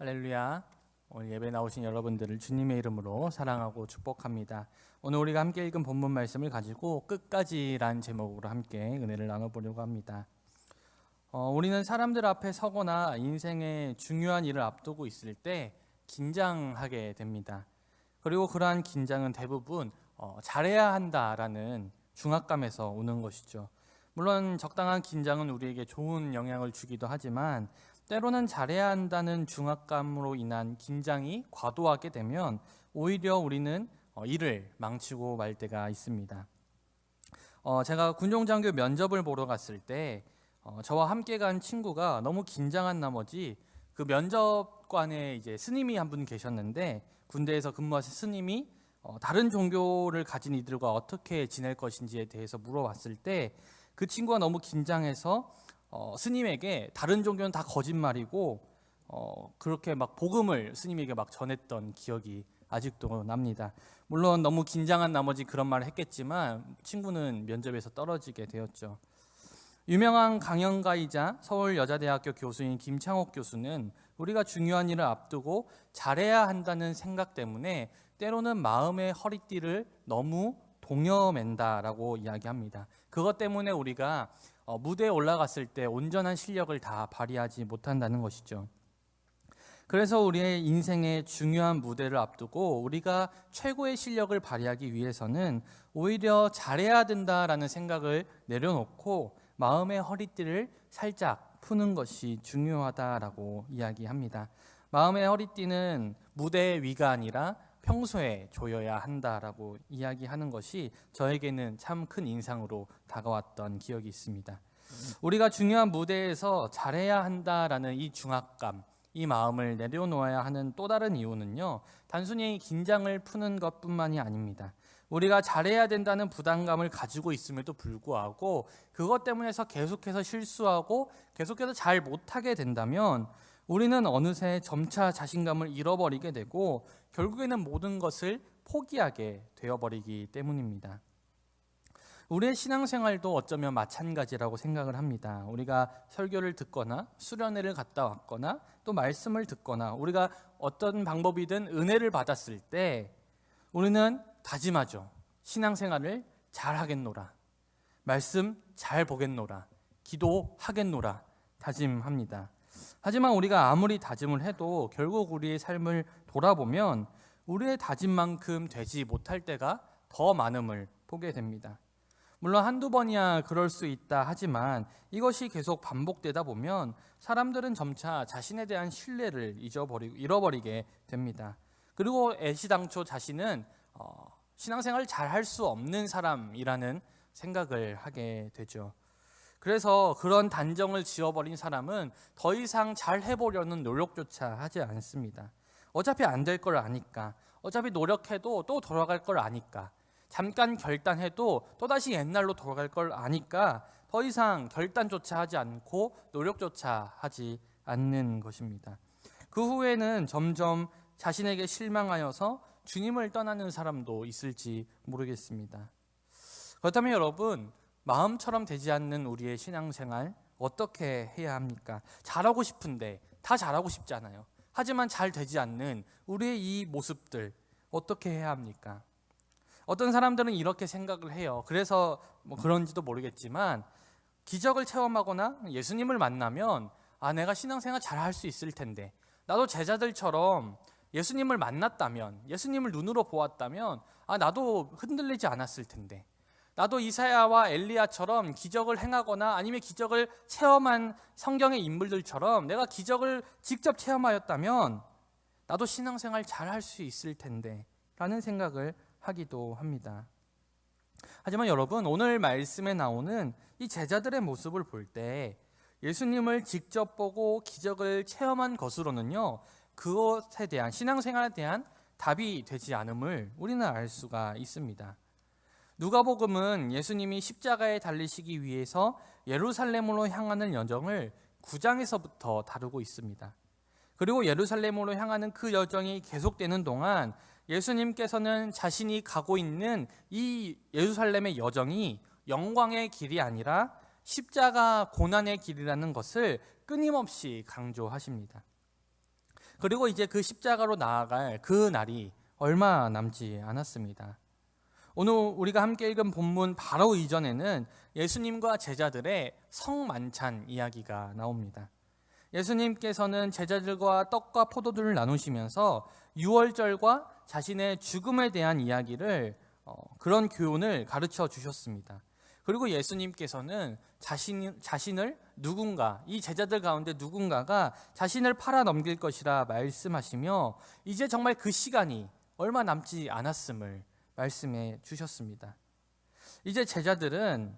할렐루야. 오늘 예배 나오신 여러분들을 주님의 이름으로 사랑하고 축복합니다. 오늘 우리가 함께 읽은 본문 말씀을 가지고 끝까지란 제목으로 함께 은혜를 나눠보려고 합니다. 우리는 사람들 앞에 서거나 인생의 중요한 일을 앞두고 있을 때 긴장하게 됩니다. 그리고 그러한 긴장은 대부분 잘해야 한다라는 중압감에서 오는 것이죠. 물론 적당한 긴장은 우리에게 좋은 영향을 주기도 하지만 때로는 잘해야 한다는 중압감으로 인한 긴장이 과도하게 되면 오히려 우리는 일을 망치고 말 때가 있습니다. 제가 군종장교 면접을 보러 갔을 때 저와 함께 간 친구가 너무 긴장한 나머지 그 면접관에 이제 스님이 한 분 계셨는데 군대에서 근무하신 스님이 다른 종교를 가진 이들과 어떻게 지낼 것인지에 대해서 물어봤을 때 그 친구가 너무 긴장해서 스님에게 다른 종교는 다 거짓말이고 그렇게 막 복음을 스님에게 막 전했던 기억이 아직도 납니다. 물론 너무 긴장한 나머지 그런 말을 했겠지만 친구는 면접에서 떨어지게 되었죠. 유명한 강연가이자 서울여자대학교 교수인 김창옥 교수는 우리가 중요한 일을 앞두고 잘해야 한다는 생각 때문에 때로는 마음의 허리띠를 너무 동여맨다라고 이야기합니다. 그것 때문에 우리가 무대에 올라갔을 때 온전한 실력을 다 발휘하지 못한다는 것이죠. 그래서 우리의 인생의 중요한 무대를 앞두고 우리가 최고의 실력을 발휘하기 위해서는 오히려 잘해야 된다라는 생각을 내려놓고 마음의 허리띠를 살짝 푸는 것이 중요하다라고 이야기합니다. 마음의 허리띠는 무대 위가 아니라 평소에 조여야 한다라고 이야기하는 것이 저에게는 참 큰 인상으로 다가왔던 기억이 있습니다. 우리가 중요한 무대에서 잘해야 한다라는 이 중압감, 이 마음을 내려놓아야 하는 또 다른 이유는요, 단순히 긴장을 푸는 것뿐만이 아닙니다. 우리가 잘해야 된다는 부담감을 가지고 있음에도 불구하고 그것 때문에서 계속해서 실수하고 계속해서 잘 못하게 된다면 우리는 어느새 점차 자신감을 잃어버리게 되고 결국에는 모든 것을 포기하게 되어버리기 때문입니다. 우리의 신앙생활도 어쩌면 마찬가지라고 생각을 합니다. 우리가 설교를 듣거나 수련회를 갔다 왔거나 또 말씀을 듣거나 우리가 어떤 방법이든 은혜를 받았을 때 우리는 다짐하죠. 신앙생활을 잘 하겠노라, 말씀 잘 보겠노라, 기도하겠노라 다짐합니다. 하지만 우리가 아무리 다짐을 해도 결국 우리의 삶을 돌아보면 우리의 다짐만큼 되지 못할 때가 더 많음을 보게 됩니다. 물론 한두 번이야 그럴 수 있다 하지만 이것이 계속 반복되다 보면 사람들은 점차 자신에 대한 신뢰를 잃어버리게 됩니다. 그리고 애시당초 자신은 신앙생활을 잘 할 수 없는 사람이라는 생각을 하게 되죠. 그래서 그런 단정을 지어버린 사람은 더 이상 잘 해보려는 노력조차 하지 않습니다. 어차피 안 될 걸 아니까, 어차피 노력해도 또 돌아갈 걸 아니까, 잠깐 결단해도 또다시 옛날로 돌아갈 걸 아니까 더 이상 결단조차 하지 않고 노력조차 하지 않는 것입니다. 그 후에는 점점 자신에게 실망하여서 주님을 떠나는 사람도 있을지 모르겠습니다. 그렇다면 여러분, 마음처럼 되지 않는 우리의 신앙생활 어떻게 해야 합니까? 잘하고 싶은데 다 잘하고 싶잖아요. 하지만 잘 되지 않는 우리의 이 모습들 어떻게 해야 합니까? 어떤 사람들은 이렇게 생각을 해요. 그래서 그런지도 모르겠지만 기적을 체험하거나 예수님을 만나면 내가 신앙생활 잘 할 수 있을 텐데, 나도 제자들처럼 예수님을 만났다면, 예수님을 눈으로 보았다면 나도 흔들리지 않았을 텐데, 나도 이사야와 엘리야처럼 기적을 행하거나 아니면 기적을 체험한 성경의 인물들처럼 내가 기적을 직접 체험하였다면 나도 신앙생활 잘 할 수 있을 텐데 라는 생각을 하기도 합니다. 하지만 여러분, 오늘 말씀에 나오는 이 제자들의 모습을 볼 때 예수님을 직접 보고 기적을 체험한 것으로는요, 그것에 대한 신앙생활에 대한 답이 되지 않음을 우리는 알 수가 있습니다. 누가복음은 예수님이 십자가에 달리시기 위해서 예루살렘으로 향하는 여정을 9장에서부터 다루고 있습니다. 그리고 예루살렘으로 향하는 그 여정이 계속되는 동안 예수님께서는 자신이 가고 있는 이 예루살렘의 여정이 영광의 길이 아니라 십자가 고난의 길이라는 것을 끊임없이 강조하십니다. 그리고 이제 그 십자가로 나아갈 그 날이 얼마 남지 않았습니다. 오늘 우리가 함께 읽은 본문 바로 이전에는 예수님과 제자들의 성만찬 이야기가 나옵니다. 예수님께서는 제자들과 떡과 포도주를 나누시면서 유월절과 자신의 죽음에 대한 이야기를 그런 교훈을 가르쳐 주셨습니다. 그리고 예수님께서는 자신을 누군가, 이 제자들 가운데 누군가가 자신을 팔아 넘길 것이라 말씀하시며 이제 정말 그 시간이 얼마 남지 않았음을 말씀해 주셨습니다. 이제 제자들은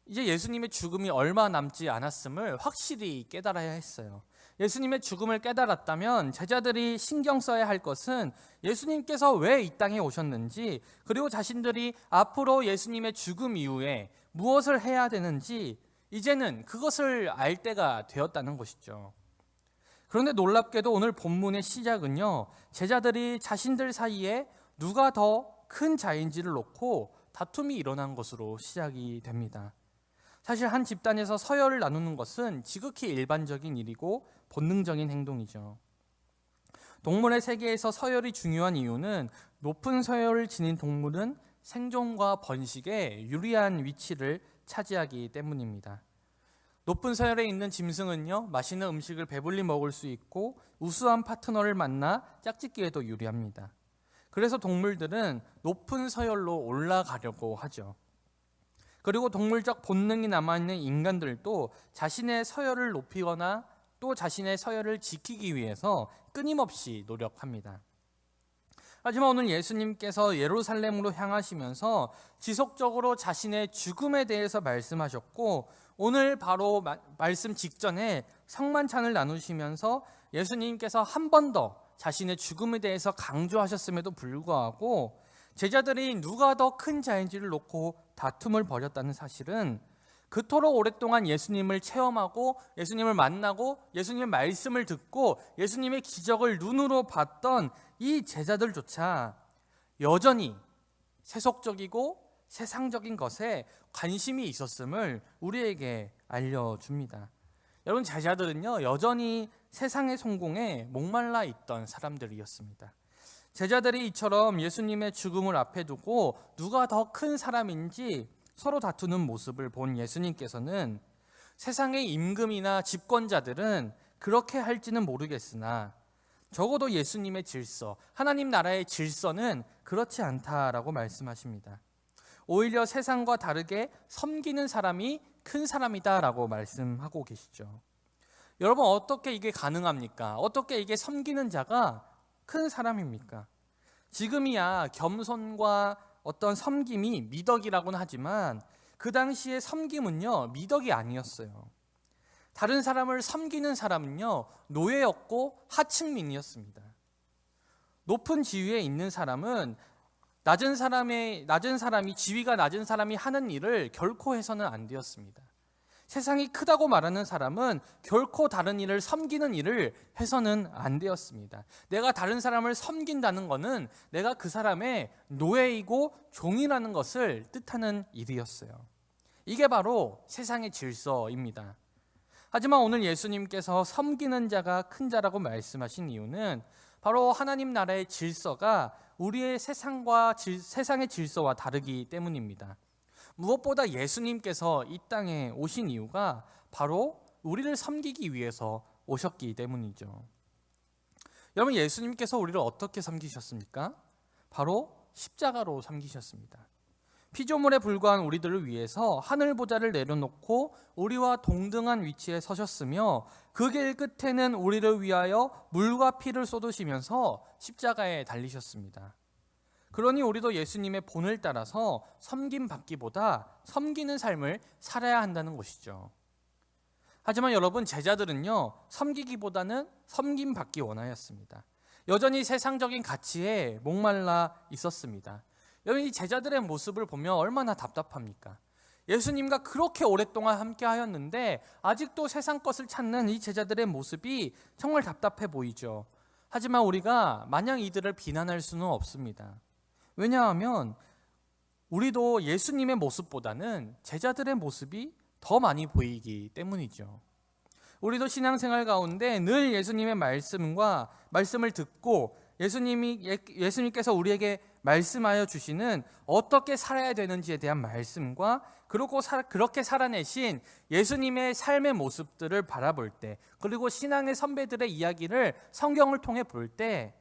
이제 예수님의 죽음이 얼마 남지 않았음을 확실히 깨달아야 했어요. 예수님의 죽음을 깨달았다면 제자들이 신경 써야 할 것은 예수님께서 왜 이 땅에 오셨는지, 그리고 자신들이 앞으로 예수님의 죽음 이후에 무엇을 해야 되는지 이제는 그것을 알 때가 되었다는 것이죠. 그런데 놀랍게도 오늘 본문의 시작은요, 제자들이 자신들 사이에 누가 더 큰 자인지를 놓고 다툼이 일어난 것으로 시작이 됩니다. 사실 한 집단에서 서열을 나누는 것은 지극히 일반적인 일이고 본능적인 행동이죠. 동물의 세계에서 서열이 중요한 이유는 높은 서열을 지닌 동물은 생존과 번식에 유리한 위치를 차지하기 때문입니다. 높은 서열에 있는 짐승은요, 맛있는 음식을 배불리 먹을 수 있고 우수한 파트너를 만나 짝짓기에도 유리합니다. 그래서 동물들은 높은 서열로 올라가려고 하죠. 그리고 동물적 본능이 남아있는 인간들도 자신의 서열을 높이거나 또 자신의 서열을 지키기 위해서 끊임없이 노력합니다. 하지만 오늘 예수님께서 예루살렘으로 향하시면서 지속적으로 자신의 죽음에 대해서 말씀하셨고, 오늘 바로 말씀 직전에 성만찬을 나누시면서 예수님께서 한 번 더 자신의 죽음에 대해서 강조하셨음에도 불구하고 제자들이 누가 더 큰 자인지를 놓고 다툼을 벌였다는 사실은 그토록 오랫동안 예수님을 체험하고 예수님을 만나고 예수님의 말씀을 듣고 예수님의 기적을 눈으로 봤던 이 제자들조차 여전히 세속적이고 세상적인 것에 관심이 있었음을 우리에게 알려줍니다. 여러분, 제자들은요, 여전히 세상의 성공에 목말라 있던 사람들이었습니다. 제자들이 이처럼 예수님의 죽음을 앞에 두고 누가 더 큰 사람인지 서로 다투는 모습을 본 예수님께서는 세상의 임금이나 집권자들은 그렇게 할지는 모르겠으나 적어도 예수님의 질서, 하나님 나라의 질서는 그렇지 않다라고 말씀하십니다. 오히려 세상과 다르게 섬기는 사람이 큰 사람이다라고 말씀하고 계시죠. 여러분, 어떻게 이게 가능합니까? 어떻게 이게 섬기는 자가 큰 사람입니까? 지금이야 겸손과 어떤 섬김이 미덕이라고는 하지만 그 당시의 섬김은요, 미덕이 아니었어요. 다른 사람을 섬기는 사람은요, 노예였고 하층민이었습니다. 높은 지위에 있는 사람은 낮은 사람이, 지위가 낮은 사람이 하는 일을 결코 해서는 안 되었습니다. 세상이 크다고 말하는 사람은 결코 다른 일을 섬기는 일을 해서는 안 되었습니다. 내가 다른 사람을 섬긴다는 것은 내가 그 사람의 노예이고 종이라는 것을 뜻하는 일이었어요. 이게 바로 세상의 질서입니다. 하지만 오늘 예수님께서 섬기는 자가 큰 자라고 말씀하신 이유는 바로 하나님 나라의 질서가 우리의 세상의 질서와 다르기 때문입니다. 무엇보다 예수님께서 이 땅에 오신 이유가 바로 우리를 섬기기 위해서 오셨기 때문이죠. 여러분, 예수님께서 우리를 어떻게 섬기셨습니까? 바로 십자가로 섬기셨습니다. 피조물에 불과한 우리들을 위해서 하늘 보좌를 내려놓고 우리와 동등한 위치에 서셨으며 그 길 끝에는 우리를 위하여 물과 피를 쏟으시면서 십자가에 달리셨습니다. 그러니 우리도 예수님의 본을 따라서 섬김받기보다 섬기는 삶을 살아야 한다는 것이죠. 하지만 여러분, 제자들은요, 섬기기보다는 섬김받기 원하였습니다. 여전히 세상적인 가치에 목말라 있었습니다. 여러분, 이 제자들의 모습을 보면 얼마나 답답합니까? 예수님과 그렇게 오랫동안 함께 하였는데 아직도 세상 것을 찾는 이 제자들의 모습이 정말 답답해 보이죠. 하지만 우리가 마냥 이들을 비난할 수는 없습니다. 왜냐하면 우리도 예수님의 모습보다는 제자들의 모습이 더 많이 보이기 때문이죠. 우리도 신앙생활 가운데 늘 예수님의 말씀을 듣고 예수님께서 우리에게 말씀하여 주시는 어떻게 살아야 되는지에 대한 말씀과 그리고 그렇게 살아내신 예수님의 삶의 모습들을 바라볼 때, 그리고 신앙의 선배들의 이야기를 성경을 통해 볼 때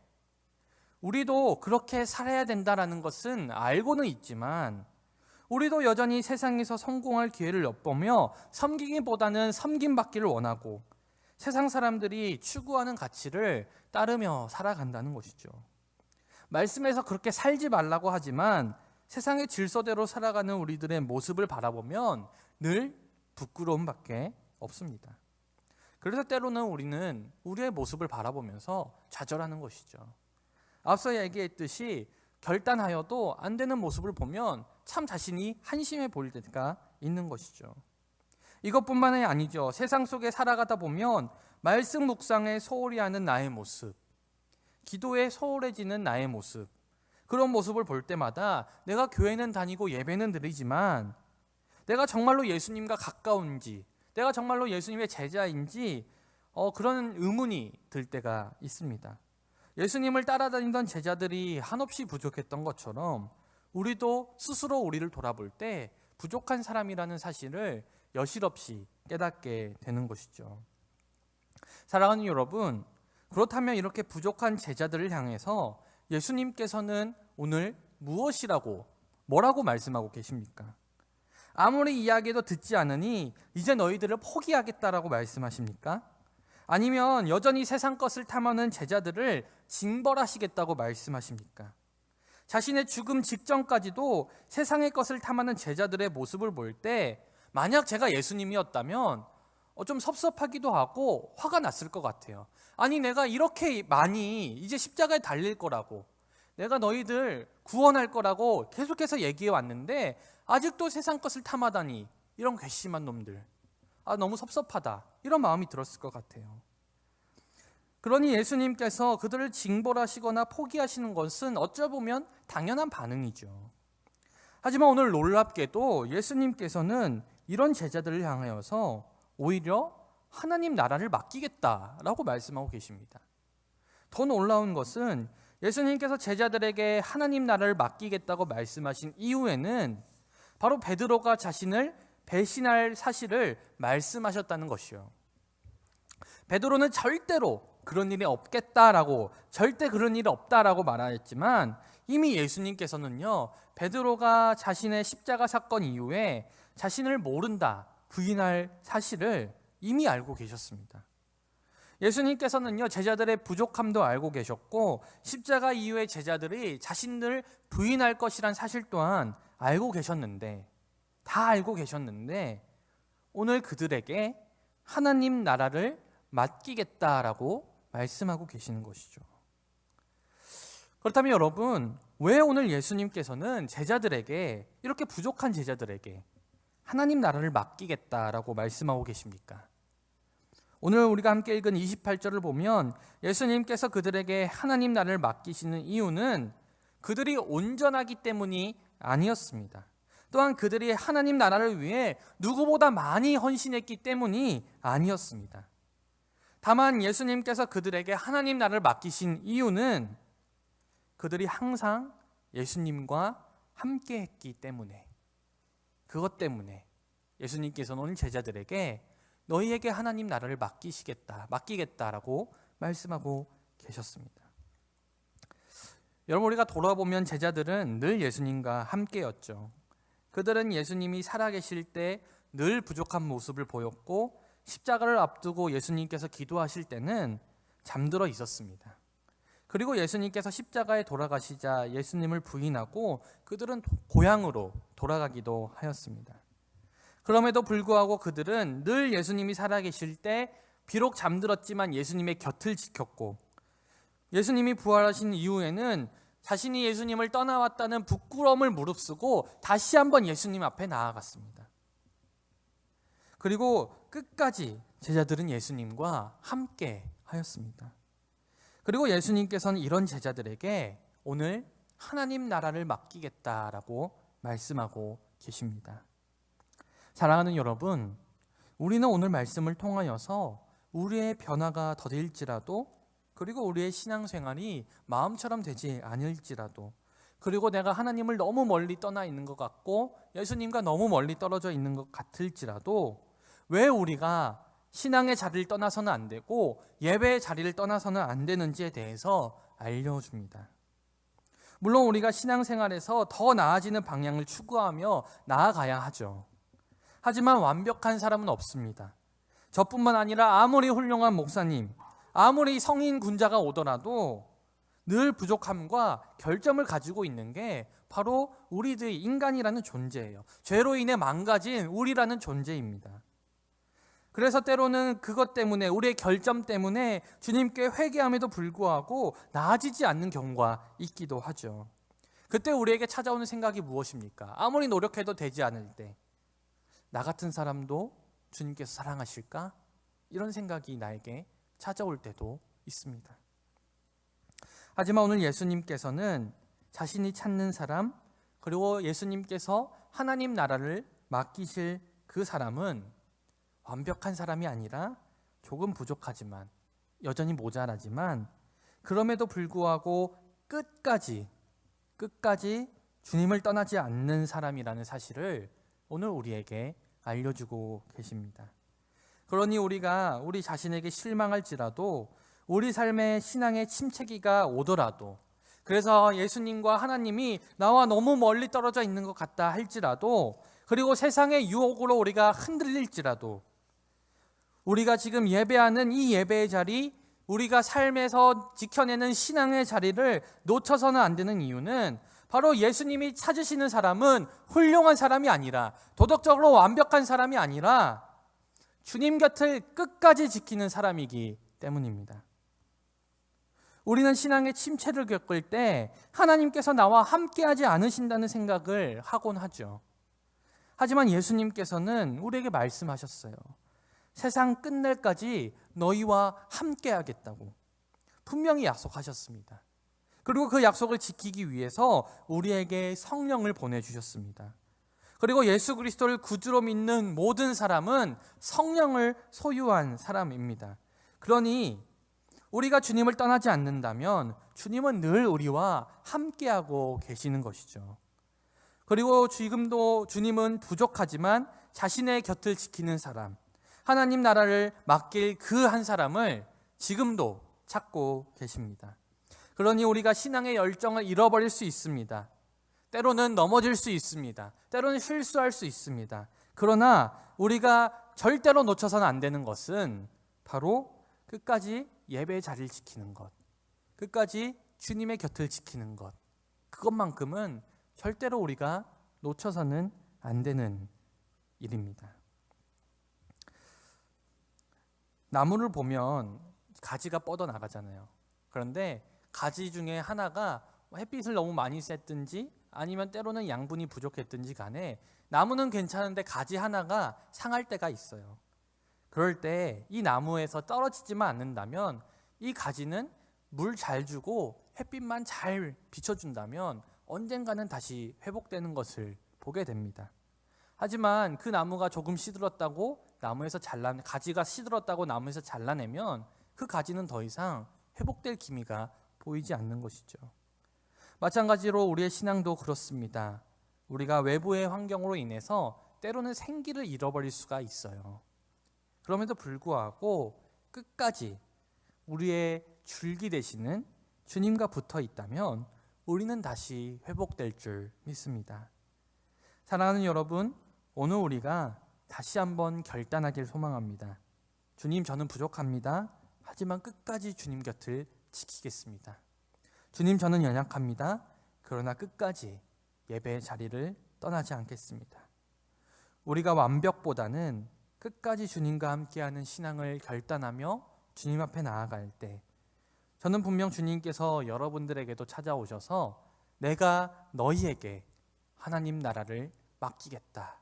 우리도 그렇게 살아야 된다라는 것은 알고는 있지만 우리도 여전히 세상에서 성공할 기회를 엿보며 섬기기보다는 섬김받기를 원하고 세상 사람들이 추구하는 가치를 따르며 살아간다는 것이죠. 말씀에서 그렇게 살지 말라고 하지만 세상의 질서대로 살아가는 우리들의 모습을 바라보면 늘 부끄러움밖에 없습니다. 그래서 때로는 우리는 우리의 모습을 바라보면서 좌절하는 것이죠. 앞서 얘기했듯이 결단하여도 안 되는 모습을 보면 참 자신이 한심해 보일 때가 있는 것이죠. 이것뿐만이 아니죠. 세상 속에 살아가다 보면 말씀 묵상에 소홀히 하는 나의 모습, 기도에 소홀해지는 나의 모습, 그런 모습을 볼 때마다 내가 교회는 다니고 예배는 드리지만 내가 정말로 예수님과 가까운지, 내가 정말로 예수님의 제자인지 그런 의문이 들 때가 있습니다. 예수님을 따라다니던 제자들이 한없이 부족했던 것처럼 우리도 스스로 우리를 돌아볼 때 부족한 사람이라는 사실을 여실없이 깨닫게 되는 것이죠. 사랑하는 여러분, 그렇다면 이렇게 부족한 제자들을 향해서 예수님께서는 오늘 뭐라고 말씀하고 계십니까? 아무리 이야기해도 듣지 않으니 이제 너희들을 포기하겠다라고 말씀하십니까? 아니면 여전히 세상 것을 탐하는 제자들을 징벌하시겠다고 말씀하십니까? 자신의 죽음 직전까지도 세상의 것을 탐하는 제자들의 모습을 볼 때 만약 제가 예수님이었다면 좀 섭섭하기도 하고 화가 났을 것 같아요. 아니, 내가 이렇게 많이 이제 십자가에 달릴 거라고, 내가 너희들 구원할 거라고 계속해서 얘기해 왔는데 아직도 세상 것을 탐하다니, 이런 괘씸한 놈들, 너무 섭섭하다, 이런 마음이 들었을 것 같아요. 그러니 예수님께서 그들을 징벌하시거나 포기하시는 것은 어쩌보면 당연한 반응이죠. 하지만 오늘 놀랍게도 예수님께서는 이런 제자들을 향하여서 오히려 하나님 나라를 맡기겠다라고 말씀하고 계십니다. 더 놀라운 것은 예수님께서 제자들에게 하나님 나라를 맡기겠다고 말씀하신 이후에는 바로 베드로가 자신을 배신할 사실을 말씀하셨다는 것이요. 베드로는 절대로 그런 일이 없겠다라고, 절대 그런 일이 없다라고 말하였지만 이미 예수님께서는요, 베드로가 자신의 십자가 사건 이후에 자신을 모른다, 부인할 사실을 이미 알고 계셨습니다. 예수님께서는요, 제자들의 부족함도 알고 계셨고 십자가 이후에 제자들이 자신을 부인할 것이란 사실 또한 알고 계셨는데, 다 알고 계셨는데 오늘 그들에게 하나님 나라를 맡기겠다라고 말씀하고 계시는 것이죠. 그렇다면 여러분, 왜 오늘 예수님께서는 제자들에게, 이렇게 부족한 제자들에게 하나님 나라를 맡기겠다라고 말씀하고 계십니까? 오늘 우리가 함께 읽은 28절을 보면 예수님께서 그들에게 하나님 나라를 맡기시는 이유는 그들이 온전하기 때문이 아니었습니다. 또한 그들이 하나님 나라를 위해 누구보다 많이 헌신했기 때문이 아니었습니다. 다만 예수님께서 그들에게 하나님 나라를 맡기신 이유는 그들이 항상 예수님과 함께 했기 때문에, 그것 때문에 예수님께서는 오늘 제자들에게 너희에게 하나님 나라를 맡기겠다라고 말씀하고 계셨습니다. 여러분, 우리가 돌아보면 제자들은 늘 예수님과 함께였죠. 그들은 예수님이 살아계실 때 늘 부족한 모습을 보였고 십자가를 앞두고 예수님께서 기도하실 때는 잠들어 있었습니다. 그리고 예수님께서 십자가에 돌아가시자 예수님을 부인하고 그들은 고향으로 돌아가기도 하였습니다. 그럼에도 불구하고 그들은 늘 예수님이 살아계실 때 비록 잠들었지만 예수님의 곁을 지켰고, 예수님이 부활하신 이후에는 자신이 예수님을 떠나왔다는 부끄러움을 무릅쓰고 다시 한번 예수님 앞에 나아갔습니다. 그리고 끝까지 제자들은 예수님과 함께 하였습니다. 그리고 예수님께서는 이런 제자들에게 오늘 하나님 나라를 맡기겠다라고 말씀하고 계십니다. 사랑하는 여러분, 우리는 오늘 말씀을 통하여서 우리의 변화가 더딜지라도, 그리고 우리의 신앙생활이 마음처럼 되지 않을지라도, 그리고 내가 하나님을 너무 멀리 떠나 있는 것 같고 예수님과 너무 멀리 떨어져 있는 것 같을지라도 왜 우리가 신앙의 자리를 떠나서는 안 되고 예배의 자리를 떠나서는 안 되는지에 대해서 알려줍니다. 물론 우리가 신앙생활에서 더 나아지는 방향을 추구하며 나아가야 하죠. 하지만 완벽한 사람은 없습니다. 저뿐만 아니라 아무리 훌륭한 목사님, 아무리 성인 군자가 오더라도 늘 부족함과 결점을 가지고 있는 게 바로 우리들 인간이라는 존재예요. 죄로 인해 망가진 우리라는 존재입니다. 그래서 때로는 그것 때문에, 우리의 결점 때문에 주님께 회개함에도 불구하고 나아지지 않는 경우가 있기도 하죠. 그때 우리에게 찾아오는 생각이 무엇입니까? 아무리 노력해도 되지 않을 때, 나 같은 사람도 주님께서 사랑하실까? 이런 생각이 나에게 찾아올 때도 있습니다. 하지만 오늘 예수님께서는 자신이 찾는 사람, 그리고 예수님께서 하나님 나라를 맡기실 그 사람은 완벽한 사람이 아니라 조금 부족하지만, 여전히 모자라지만, 그럼에도 불구하고 끝까지 주님을 떠나지 않는 사람이라는 사실을 오늘 우리에게 알려주고 계십니다. 그러니 우리가 우리 자신에게 실망할지라도, 우리 삶에 신앙의 침체기가 오더라도, 그래서 예수님과 하나님이 나와 너무 멀리 떨어져 있는 것 같다 할지라도, 그리고 세상의 유혹으로 우리가 흔들릴지라도, 우리가 지금 예배하는 이 예배의 자리, 우리가 삶에서 지켜내는 신앙의 자리를 놓쳐서는 안 되는 이유는 바로 예수님이 찾으시는 사람은 훌륭한 사람이 아니라, 도덕적으로 완벽한 사람이 아니라 주님 곁을 끝까지 지키는 사람이기 때문입니다. 우리는 신앙의 침체를 겪을 때 하나님께서 나와 함께하지 않으신다는 생각을 하곤 하죠. 하지만 예수님께서는 우리에게 말씀하셨어요. 세상 끝날까지 너희와 함께하겠다고 분명히 약속하셨습니다. 그리고 그 약속을 지키기 위해서 우리에게 성령을 보내주셨습니다. 그리고 예수 그리스도를 구주로 믿는 모든 사람은 성령을 소유한 사람입니다. 그러니 우리가 주님을 떠나지 않는다면 주님은 늘 우리와 함께하고 계시는 것이죠. 그리고 지금도 주님은 부족하지만 자신의 곁을 지키는 사람, 하나님 나라를 맡길 그 한 사람을 지금도 찾고 계십니다. 그러니 우리가 신앙의 열정을 잃어버릴 수 있습니다. 때로는 넘어질 수 있습니다. 때로는 실수할 수 있습니다. 그러나 우리가 절대로 놓쳐서는 안 되는 것은 바로 끝까지 예배의 자리를 지키는 것, 끝까지 주님의 곁을 지키는 것, 그것만큼은 절대로 우리가 놓쳐서는 안 되는 일입니다. 나무를 보면 가지가 뻗어나가잖아요. 그런데 가지 중에 하나가 햇빛을 너무 많이 쐈든지 아니면 때로는 양분이 부족했든지 간에 나무는 괜찮은데 가지 하나가 상할 때가 있어요. 그럴 때 이 나무에서 떨어지지만 않는다면 이 가지는 물 잘 주고 햇빛만 잘 비춰준다면 언젠가는 다시 회복되는 것을 보게 됩니다. 하지만 그 나무가 조금 시들었다고 가지가 시들었다고 나무에서 잘라내면 그 가지는 더 이상 회복될 기미가 보이지 않는 것이죠. 마찬가지로 우리의 신앙도 그렇습니다. 우리가 외부의 환경으로 인해서 때로는 생기를 잃어버릴 수가 있어요. 그럼에도 불구하고 끝까지 우리의 줄기 되시는 주님과 붙어 있다면 우리는 다시 회복될 줄 믿습니다. 사랑하는 여러분, 오늘 우리가 다시 한번 결단하길 소망합니다. 주님, 저는 부족합니다. 하지만 끝까지 주님 곁을 지키겠습니다. 주님, 저는 연약합니다. 그러나 끝까지 예배의 자리를 떠나지 않겠습니다. 우리가 완벽보다는 끝까지 주님과 함께하는 신앙을 결단하며 주님 앞에 나아갈 때, 저는 분명 주님께서 여러분들에게도 찾아오셔서 내가 너희에게 하나님 나라를 맡기겠다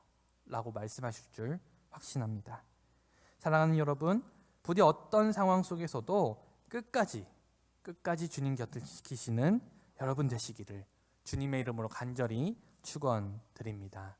라고 말씀하실 줄 확신합니다. 사랑하는 여러분, 부디 어떤 상황 속에서도 끝까지 주님 곁을 지키시는 여러분 되시기를 주님의 이름으로 간절히 축원드립니다.